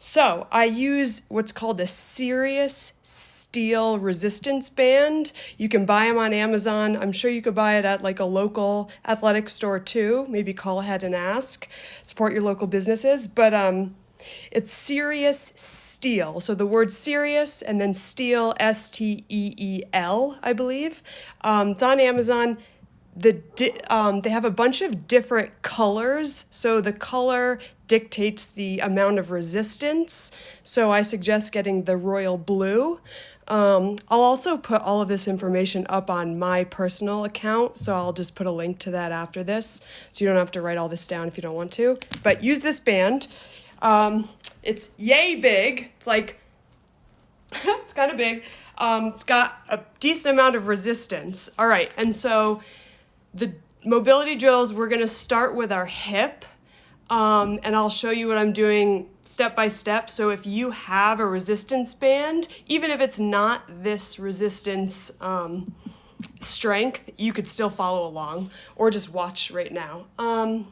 So I use what's called a Soleus steel resistance band. You can buy them on Amazon. I'm sure you could buy it at like a local athletic store too. Maybe call ahead and ask. Support your local businesses. But it's Soleus steel. So the word Soleus and then steel, S-T-E-E-L, I believe. It's on Amazon. They have a bunch of different colors, so the color dictates the amount of resistance. So I suggest getting the royal blue. I'll also put all of this information up on my personal account, so I'll just put a link to that after this, so you don't have to write all this down if you don't want to. But use this band. It's yay big. It's like, it's kind of big. It's got a decent amount of resistance. All right, and so the mobility drills, we're gonna start with our hip, and I'll show you what I'm doing step by step. So if you have a resistance band, even if it's not this resistance strength, you could still follow along or just watch right now. I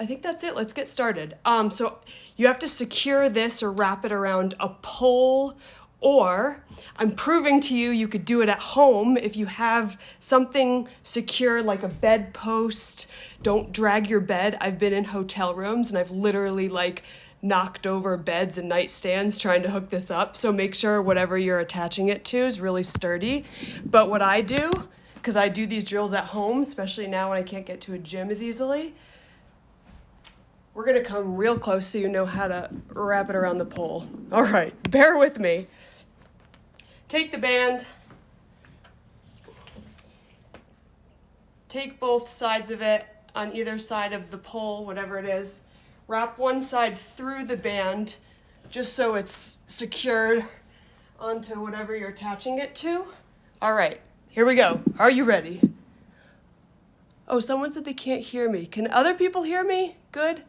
think that's it. Let's get started. So you have to secure this or wrap it around a pole, or I'm proving to you you could do it at home if you have something secure like a bed post. Don't drag your bed. I've been in hotel rooms and I've literally like knocked over beds and nightstands trying to hook this up. So make sure whatever you're attaching it to is really sturdy. But what I do, because I do these drills at home, especially now when I can't get to a gym as easily, we're gonna come real close so you know how to wrap it around the pole. All right, bear with me. Take the band, take both sides of it on either side of the pole, whatever it is. Wrap one side through the band just so it's secured onto whatever you're attaching it to. All right, here we go. Are you ready? Oh, someone said they can't hear me. Can other people hear me? Good.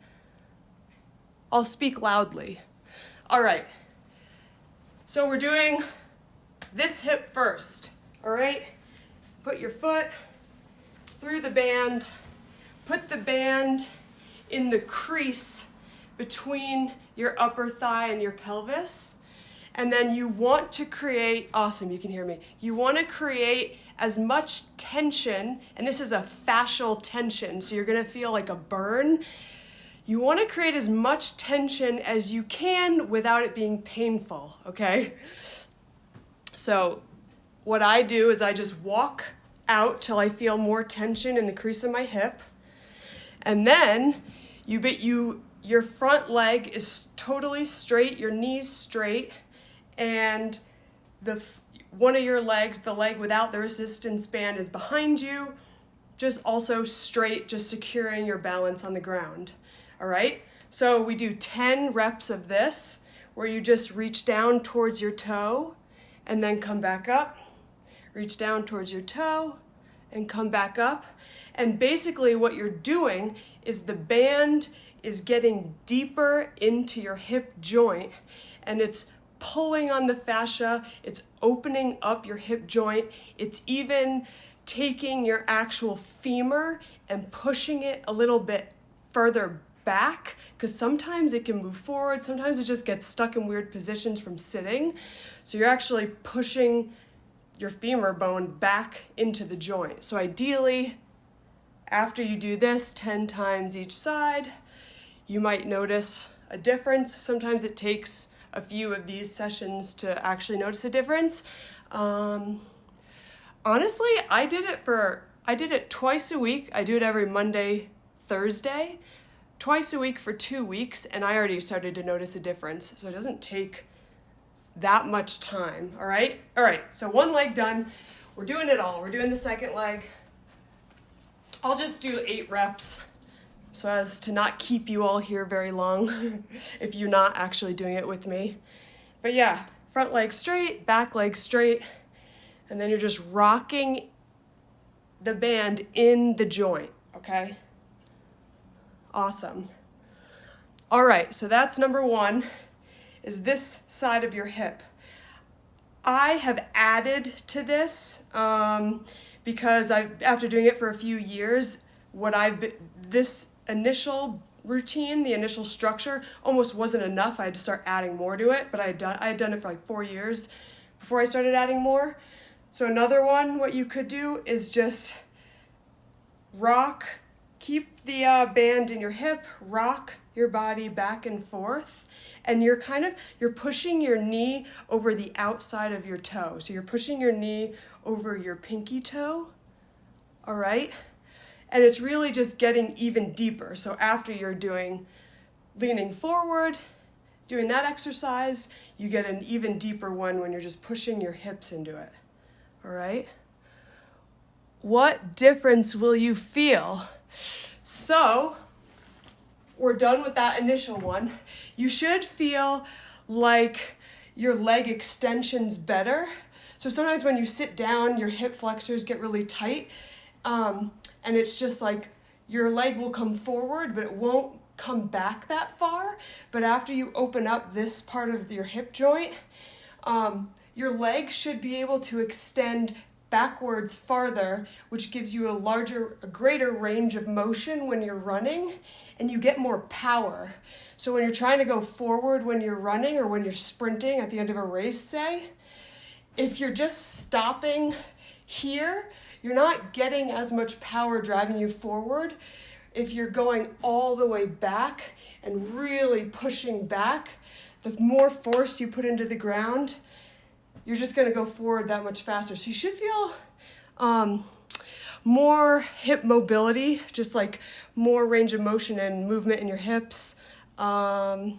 I'll speak loudly. All right, so we're doing this hip first, all right? Put your foot through the band, put the band in the crease between your upper thigh and your pelvis, and then you want to create, awesome, you can hear me. You want to create as much tension, and this is a fascial tension, so you're gonna feel like a burn. You want to create as much tension as you can without it being painful, okay? So what I do is I just walk out till I feel more tension in the crease of my hip. And then your front leg is totally straight, your knees straight, and one of your legs, the leg without the resistance band, is behind you, just also straight, just securing your balance on the ground. All right, so we do 10 reps of this where you just reach down towards your toe and then come back up, reach down towards your toe and come back up. And basically what you're doing is the band is getting deeper into your hip joint and it's pulling on the fascia, it's opening up your hip joint, it's even taking your actual femur and pushing it a little bit further back, because sometimes it can move forward, sometimes it just gets stuck in weird positions from sitting. So you're actually pushing your femur bone back into the joint. So ideally, after you do this 10 times each side, you might notice a difference. Sometimes it takes a few of these sessions to actually notice a difference. Honestly, I did it twice a week. I do it every Monday, Thursday. Twice a week for 2 weeks, and I already started to notice a difference. So it doesn't take that much time, all right? All right, so one leg done. We're doing it all. We're doing the second leg. I'll just do 8 reps so as to not keep you all here very long if you're not actually doing it with me. But yeah, front leg straight, back leg straight, and then you're just rocking the band in the joint, okay? Awesome. All right, so that's number 1, is this side of your hip. I have added to this because after doing it for a few years, this initial routine, the initial structure, almost wasn't enough. I had to start adding more to it, but I had done it for like 4 years before I started adding more. So another one, what you could do is just rock, keep the band in your hip, rock your body back and forth, and you're pushing your knee over the outside of your toe. So you're pushing your knee over your pinky toe, all right? And it's really just getting even deeper. So after you're doing leaning forward, doing that exercise, you get an even deeper one when you're just pushing your hips into it, all right? What difference will you feel? So, we're done with that initial one. You should feel like your leg extension's better. So sometimes when you sit down, your hip flexors get really tight, and it's just like your leg will come forward, but it won't come back that far. But after you open up this part of your hip joint, your leg should be able to extend backwards farther, which gives you a greater range of motion when you're running, and you get more power. So when you're trying to go forward when you're running or when you're sprinting at the end of a race, say, if you're just stopping here, you're not getting as much power driving you forward. If you're going all the way back and really pushing back, the more force you put into the ground, you're just going to go forward that much faster. So you should feel more hip mobility, just like more range of motion and movement in your hips, and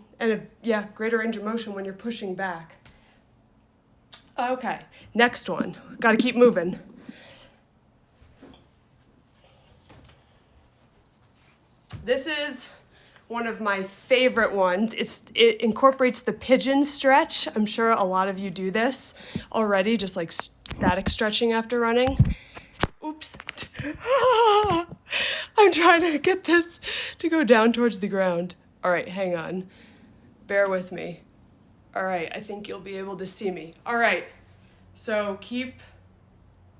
greater range of motion when you're pushing back. Okay, next one. Got to keep moving. This is one of my favorite ones. It incorporates the pigeon stretch. I'm sure a lot of you do this already, just like static stretching after running. Oops. I'm trying to get this to go down towards the ground. All right, hang on. Bear with me. All right, I think you'll be able to see me. All right, so keep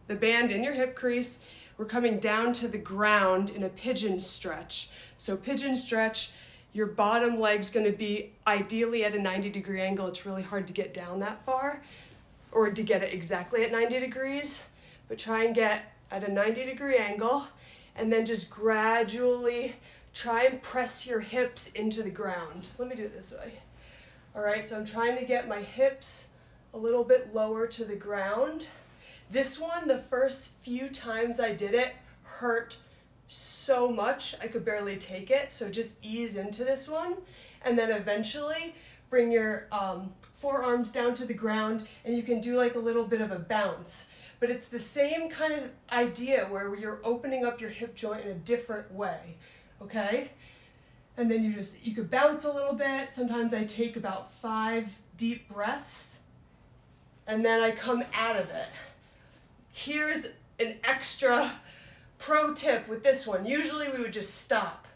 the band in your hip crease. We're coming down to the ground in a pigeon stretch. So pigeon stretch, your bottom leg's gonna be ideally at a 90-degree angle. It's really hard to get down that far or to get it exactly at 90 degrees, but try and get at a 90-degree angle and then just gradually try and press your hips into the ground. Let me do it this way. All right, so I'm trying to get my hips a little bit lower to the ground. This one, the first few times I did it, hurt so much I could barely take it. So just ease into this one, and then eventually bring your forearms down to the ground, and you can do like a little bit of a bounce. But it's the same kind of idea where you're opening up your hip joint in a different way, okay? And then you could bounce a little bit. Sometimes I take about 5 deep breaths, and then I come out of it. Here's an extra pro tip with this one. Usually we would just stop.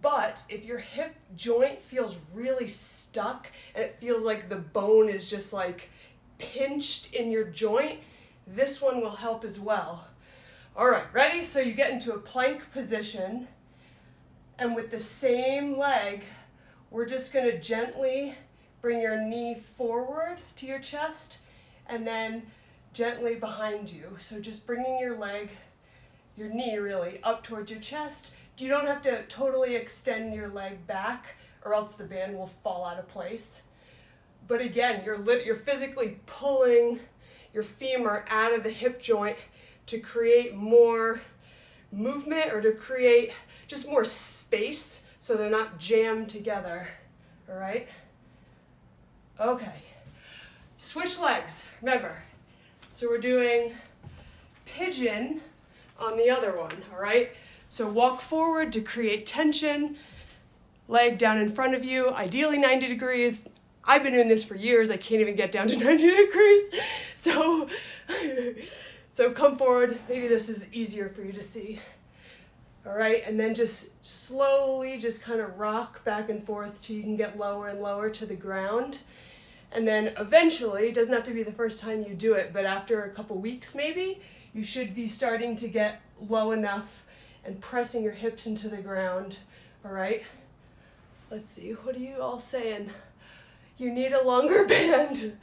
But if your hip joint feels really stuck and it feels like the bone is just like pinched in your joint, this one will help as well. All right, ready? So you get into a plank position, and with the same leg, we're just gonna gently bring your knee forward to your chest and then gently behind you. So just bringing your knee really up towards your chest. You don't have to totally extend your leg back or else the band will fall out of place. But again, you're physically pulling your femur out of the hip joint to create more movement or to create just more space so they're not jammed together, all right? Okay, switch legs, remember. So we're doing pigeon on the other one, all right? So walk forward to create tension, leg down in front of you, ideally 90 degrees. I've been doing this for years. I can't even get down to 90 degrees. So come forward. Maybe this is easier for you to see. All right, and then just slowly just kind of rock back and forth till you can get lower and lower to the ground. And then eventually, it doesn't have to be the first time you do it, but after a couple weeks maybe, you should be starting to get low enough and pressing your hips into the ground, all right? Let's see, what are you all saying? You need a longer band.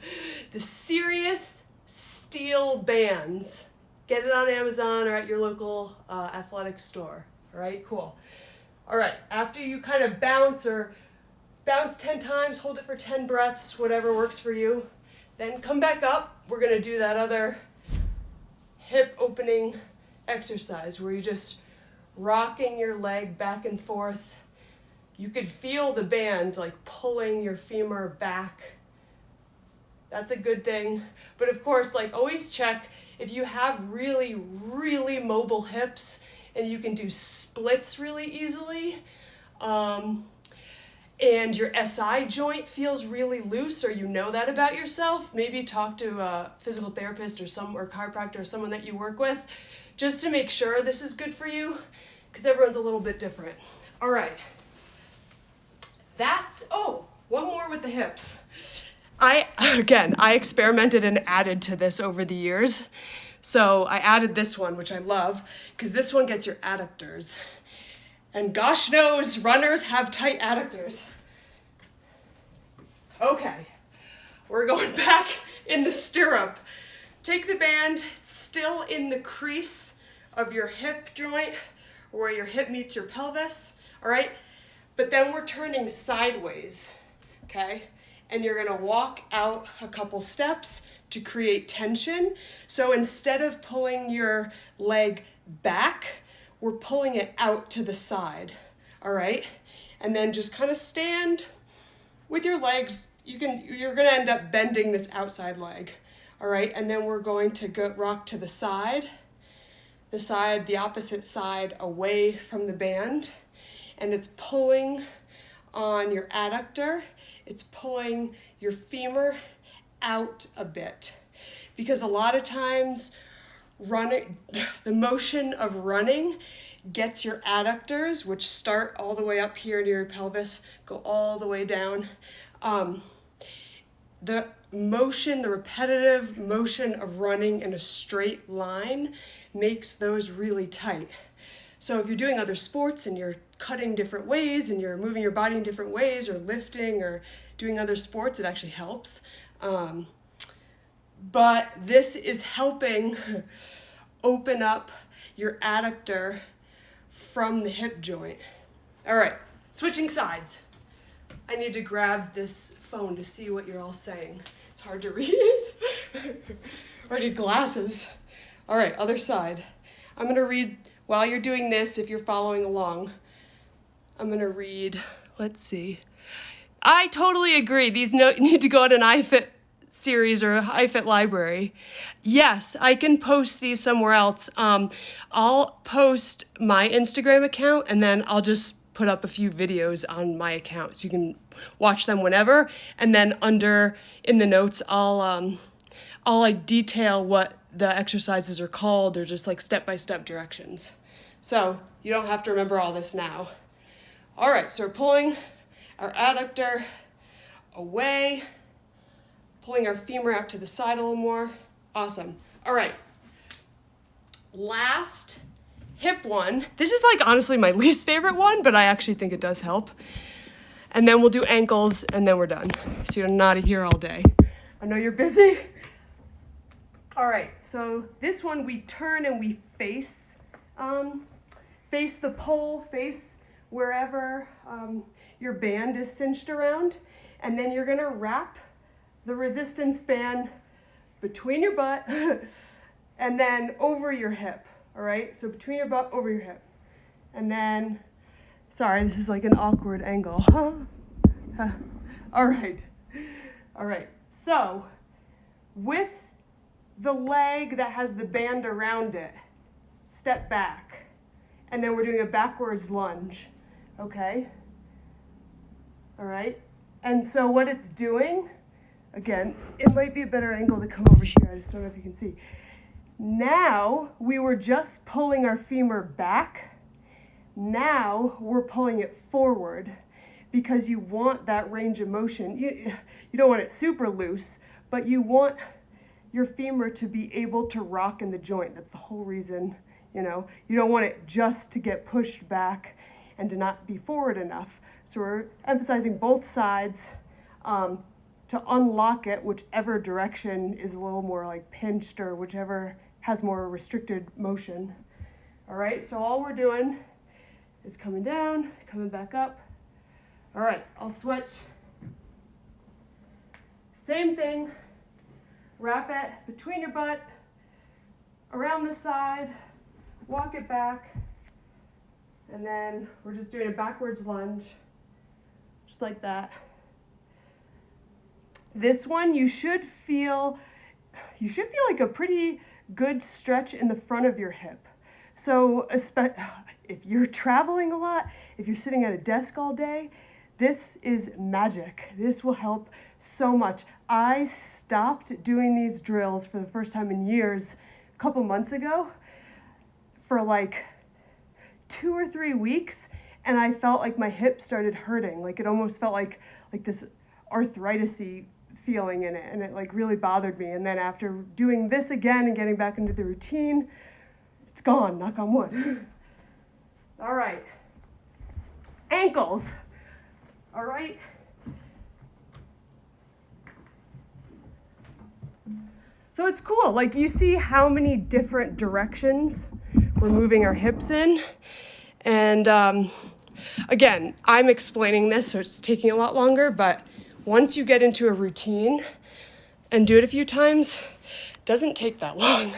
The Serious Steel Bands. Get it on Amazon or at your local athletic store. All right, cool. All right, after you kind of bounce 10 times, hold it for 10 breaths, whatever works for you. Then come back up. We're gonna do that other hip opening exercise where you're just rocking your leg back and forth. You could feel the band like pulling your femur back. That's a good thing. But of course, like always check if you have really, really mobile hips and you can do splits really easily, and your SI joint feels really loose, or you know that about yourself, maybe talk to a physical therapist or chiropractor or someone that you work with, just to make sure this is good for you, because everyone's a little bit different. All right. One more with the hips. I experimented and added to this over the years. So I added this one, which I love, because this one gets your adductors. And gosh knows, runners have tight adductors. Okay, we're going back in the stirrup. Take the band, it's still in the crease of your hip joint, or where your hip meets your pelvis, all right? But then we're turning sideways, okay? And you're gonna walk out a couple steps to create tension. So instead of pulling your leg back, we're pulling it out to the side, all right? And then just kind of stand with your legs. You're gonna end up bending this outside leg, all right? And then we're going to go rock to the opposite side away from the band. And it's pulling on your adductor. It's pulling your femur out a bit. Because a lot of times the motion of running gets your adductors, which start all the way up here near your pelvis, go all the way down. The repetitive motion of running in a straight line makes those really tight. So if you're doing other sports and you're cutting different ways and you're moving your body in different ways, or lifting or doing other sports, it actually helps. But this is helping open up your adductor from the hip joint. All right, switching sides. I need to grab this phone to see what you're all saying. It's hard to read. I need glasses. All right, other side. I'm gonna read, while you're doing this, if you're following along, I'm gonna read, let's see. I totally agree. These need to go in an iFit series or iFit library. Yes, I can post these somewhere else. I'll post my Instagram account and then I'll just put up a few videos on my account so you can watch them whenever. And then in the notes, I'll like detail what the exercises are called, or just like step-by-step directions. So you don't have to remember all this now. All right, so we're pulling our adductor away, pulling our femur out to the side a little more. Awesome. All right. Last hip one. This is like honestly my least favorite one, but I actually think it does help. And then we'll do ankles and then we're done. So you're not here all day. I know you're busy. All right, so this one we turn and we face the pole, face wherever your band is cinched around. And then you're gonna wrap the resistance band between your butt and then over your hip, all right? So between your butt, over your hip. And then, sorry, this is like an awkward angle. All right. So with the leg that has the band around it, step back. And then we're doing a backwards lunge, okay? All right? And so what it's doing, again, it might be a better angle to come over here. I just don't know if you can see. Now, we were just pulling our femur back. Now, we're pulling it forward because you want that range of motion. You don't want it super loose, but you want your femur to be able to rock in the joint. That's the whole reason, you don't want it just to get pushed back and to not be forward enough. So we're emphasizing both sides to unlock it, whichever direction is a little more like pinched or whichever has more restricted motion. All right, so all we're doing is coming down, coming back up. All right, I'll switch. Same thing, wrap it between your butt, around the side, walk it back, and then we're just doing a backwards lunge, just like that. This one, you should feel like a pretty good stretch in the front of your hip. So if you're traveling a lot, if you're sitting at a desk all day, this is magic. This will help so much. I stopped doing these drills for the first time in years a couple months ago for like 2 or 3 weeks, and I felt like my hip started hurting. Like it almost felt like this arthritis-y feeling in it, and it like really bothered me. And then after doing this again and getting back into the routine, it's gone, knock on wood. All right, ankles. All right. So it's cool, like you see how many different directions we're moving our hips in. And again, I'm explaining this, so it's taking a lot longer, but once you get into a routine and do it a few times, it doesn't take that long,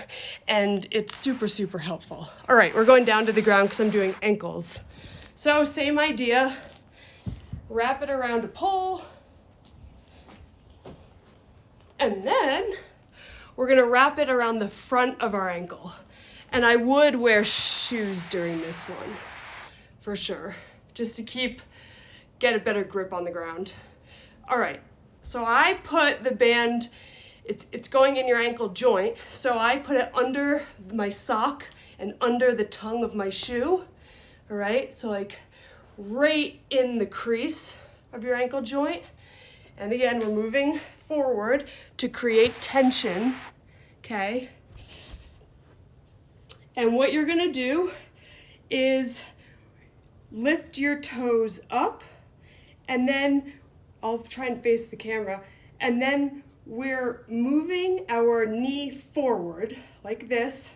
and it's super, super helpful. All right, we're going down to the ground because I'm doing ankles. So same idea, wrap it around a pole, and then we're gonna wrap it around the front of our ankle. And I would wear shoes during this one, for sure, just to get a better grip on the ground. All right, so I put the band, it's going in your ankle joint, so I put it under my sock and under the tongue of my shoe, all right? So like right in the crease of your ankle joint. And again, we're moving forward to create tension, okay? And what you're gonna do is lift your toes up, and then I'll try and face the camera, and then we're moving our knee forward like this,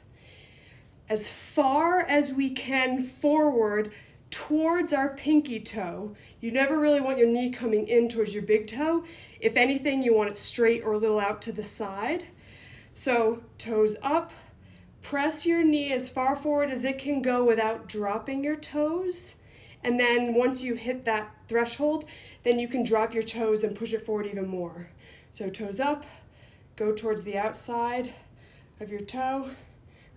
as far as we can forward towards our pinky toe. You never really want your knee coming in towards your big toe. If anything, you want it straight or a little out to the side. So toes up, press your knee as far forward as it can go without dropping your toes. And then once you hit that threshold, then you can drop your toes and push it forward even more. So toes up, go towards the outside of your toe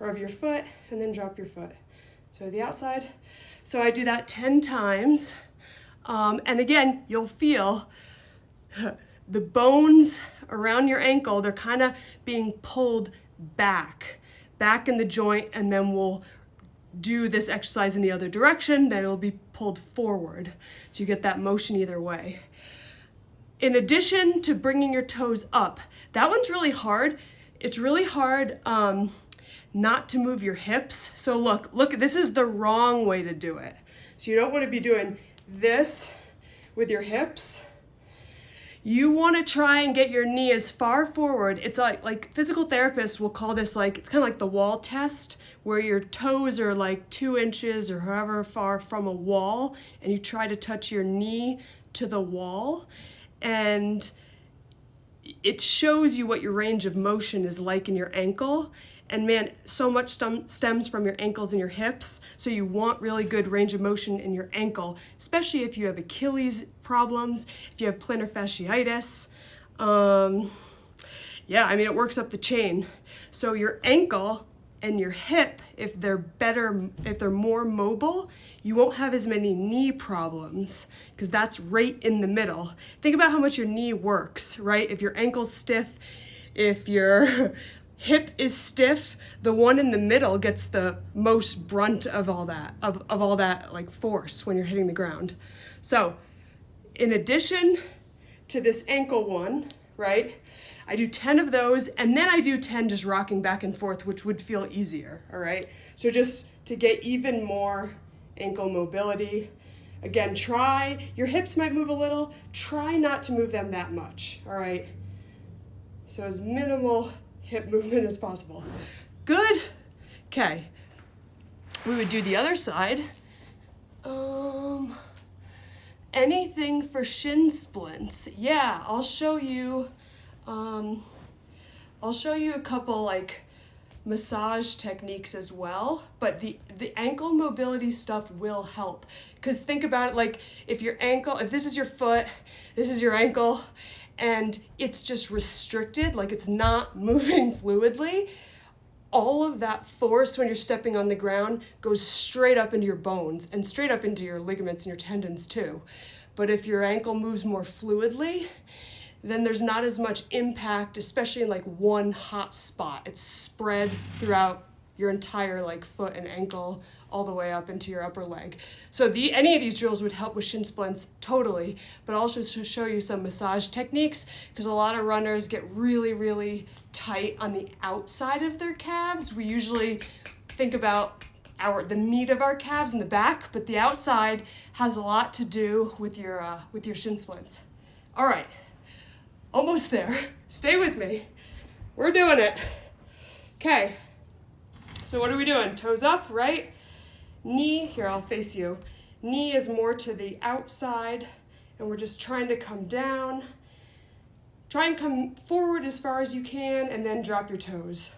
or of your foot, and then drop your foot. So the outside. So I do that 10 times. And again, you'll feel the bones around your ankle, they're kind of being pulled back in the joint, and then we'll do this exercise in the other direction, then it'll be pulled forward. So you get that motion either way. In addition to bringing your toes up, that one's really hard. It's really hard not to move your hips. So look, this is the wrong way to do it. So you don't want to be doing this with your hips. You want to try and get your knee as far forward. It's like physical therapists will call this it's kind of like the wall test, where your toes are like 2 inches or however far from a wall, and you try to touch your knee to the wall. And it shows you what your range of motion is like in your ankle. And man, so much stems from your ankles and your hips. So you want really good range of motion in your ankle, especially if you have Achilles problems, if you have plantar fasciitis. Yeah, I mean, it works up the chain. So your ankle and your hip, if they're more mobile, you won't have as many knee problems, because that's right in the middle. Think about how much your knee works, right? If your ankle's stiff, if your hip is stiff, the one in the middle gets the most brunt of all that, of all that like force when you're hitting the ground. So in addition to this ankle one, right, I do 10 of those, and then I do 10 just rocking back and forth, which would feel easier, all right? So just to get even more ankle mobility, Again, your hips might move a little, try not to move them that much, all right? So as minimal hip movement as possible. Good, okay. We would do the other side. Anything for shin splints? Yeah, I'll show you a couple like massage techniques as well, but the ankle mobility stuff will help. Because think about it, like if this is your foot, this is your ankle, and it's just restricted, like it's not moving fluidly, all of that force when you're stepping on the ground goes straight up into your bones and straight up into your ligaments and your tendons too. But if your ankle moves more fluidly, then there's not as much impact, especially in like one hot spot. It's spread throughout your entire like foot and ankle all the way up into your upper leg. So any of these drills would help with shin splints totally, but I'll also show you some massage techniques because a lot of runners get really, really tight on the outside of their calves. We usually think about the meat of our calves in the back, but the outside has a lot to do with your shin splints. All right, almost there. Stay with me. We're doing it. Okay, so what are we doing? Toes up, right? Knee, here I'll face you. Knee is more to the outside, and we're just trying to come down. Try and come forward as far as you can, and then drop your toes,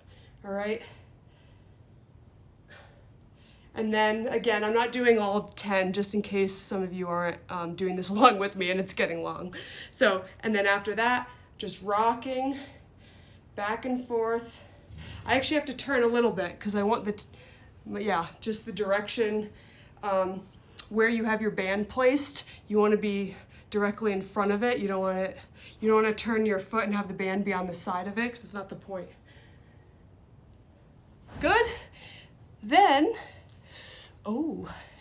all right? And then, again, I'm not doing all 10, just in case some of you aren't doing this along with me and it's getting long. So, and then after that, just rocking back and forth. I actually have to turn a little bit because I want just the direction where you have your band placed. You want to be directly in front of it. You don't want to turn your foot and have the band be on the side of it because it's not the point. Good. Then,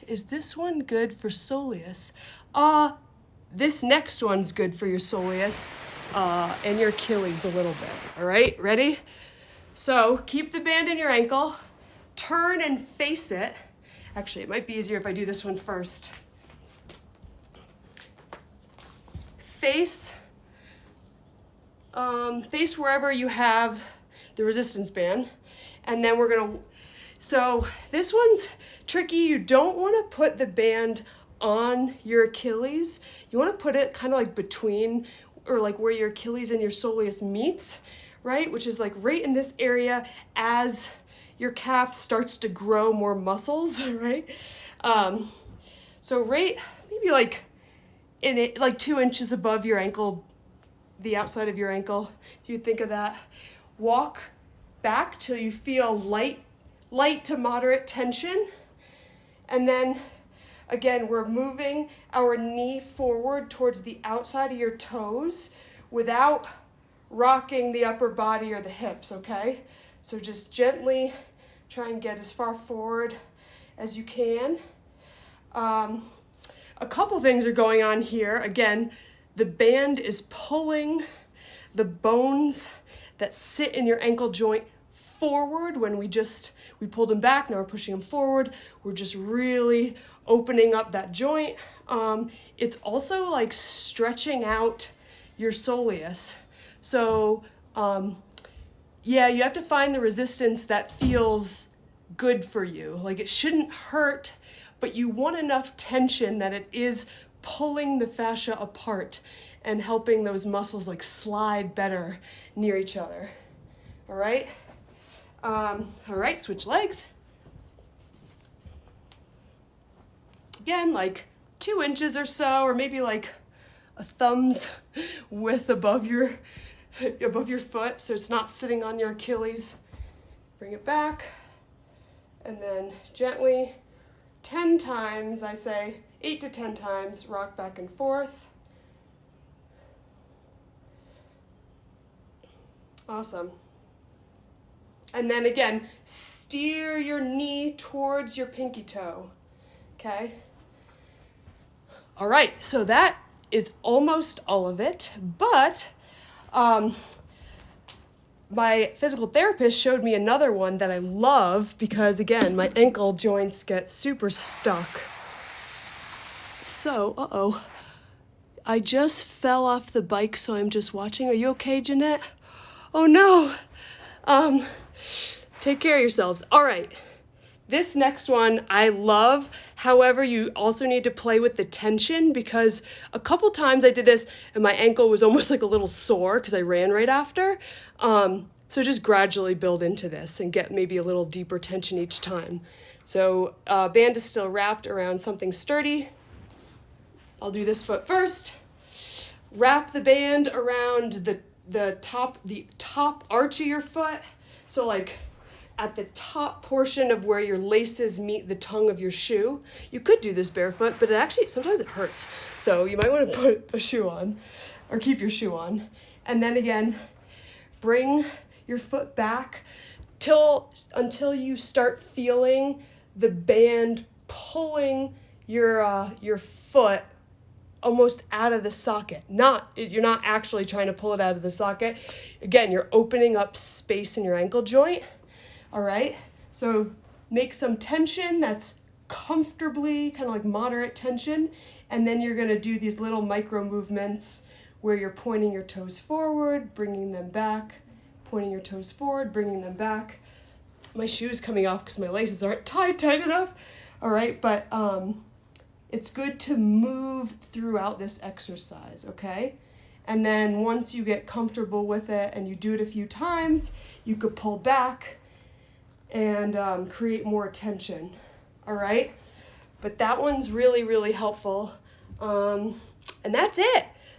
is this one good for soleus? This next one's good for your soleus and your Achilles a little bit. All right, ready? So keep the band in your ankle, turn and face it. Actually, it might be easier if I do this one first. Face wherever you have the resistance band. And then so this one's tricky. You don't want to put the band on your Achilles. You want to put it kind of like between, or like where your Achilles and your soleus meets, right? Which is like right in this area as your calf starts to grow more muscles, right? So right, maybe like like 2 inches above your ankle, the outside of your ankle, if you think of that. Walk back till you feel light to moderate tension. And then again, we're moving our knee forward towards the outside of your toes without rocking the upper body or the hips, okay? So just gently try and get as far forward as you can. A couple things are going on here. Again, the band is pulling the bones that sit in your ankle joint forward when we pulled them back, now we're pushing them forward. We're just really opening up that joint. It's also like stretching out your soleus. So you have to find the resistance that feels good for you. Like it shouldn't hurt, but you want enough tension that it is pulling the fascia apart and helping those muscles like slide better near each other. All right? All right, switch legs. Again, like 2 inches or so, or maybe like a thumb's width above your foot, so it's not sitting on your Achilles. Bring it back, and then gently, 10 times, I say 8 to 10 times, rock back and forth. Awesome. And then again, steer your knee towards your pinky toe, okay? All right, so that is almost all of it, but my physical therapist showed me another one that I love because, again, my ankle joints get super stuck. So, I just fell off the bike, so I'm just watching. Are you okay, Jeanette? Oh no. Take care of yourselves. All right. This next one I love. However, you also need to play with the tension, because a couple times I did this and my ankle was almost like a little sore because I ran right after. So just gradually build into this and get maybe a little deeper tension each time. So band is still wrapped around something sturdy. I'll do this foot first. Wrap the band around the top arch of your foot. So like at the top portion of where your laces meet the tongue of your shoe. You could do this barefoot, but sometimes it hurts. So you might want to put a shoe on or keep your shoe on. And then again, bring your foot back until you start feeling the band pulling your foot almost out of the socket. You're not actually trying to pull it out of the socket. Again, you're opening up space in your ankle joint. All right, so make some tension that's comfortably kind of like moderate tension, and then you're gonna do these little micro movements where you're pointing your toes forward, bringing them back, pointing your toes forward, bringing them back. My shoe's coming off because my laces aren't tied tight enough. All right, but it's good to move throughout this exercise, okay? And then once you get comfortable with it and you do it a few times, you could pull back and create more tension, all right? But that one's really, really helpful. And that's it.